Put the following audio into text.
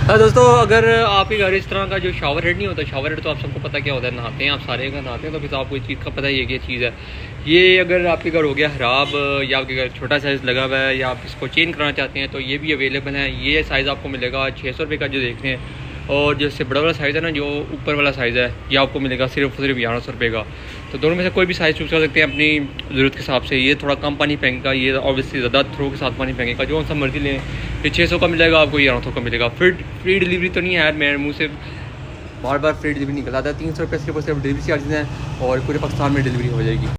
हाँ दोस्तों, अगर आपके घर इस तरह का जो शावर हेड नहीं होता, शावर हेड तो आप सबको पता क्या होता है, नहाते हैं आप सारे का नहाते हैं, तो फिर तो आपको इस चीज़ का पता ही है कि ये चीज़ है। ये अगर आपके घर हो गया ख़राब या आपके घर छोटा साइज़ लगा हुआ है या आप इसको चेंज कराना चाहते हैं तो ये भी अवेलेबल है। ये साइज़ आपको मिलेगा 600 रुपये का जो देख रहे हैं, और जैसे बड़ा वाला साइज़ है ना, जो ऊपर वाला साइज़ है, ये आपको मिलेगा सिर्फ 1100 रुपये का। तो दोनों में से कोई भी साइज़ चूज़ कर सकते हैं अपनी ज़रूरत के हिसाब से। ये थोड़ा कम पानी फेंकेगा, ये ऑब्वियसली ज़्यादा थ्रो के साथ पानी फेंकेगा। जो सा मर्जी लें, ये 600 का मिलेगा आपको, ये 1100 का मिलेगा। फ्री डिलीवरी तो नहीं है यार, मेरे मुँह से बार बार फ्री डिलीवरी निकल आता है। 300 रुपये सिर्फ डिलीवरी चार्जेस हैं और पूरे पाकिस्तान में डिलीवरी हो जाएगी।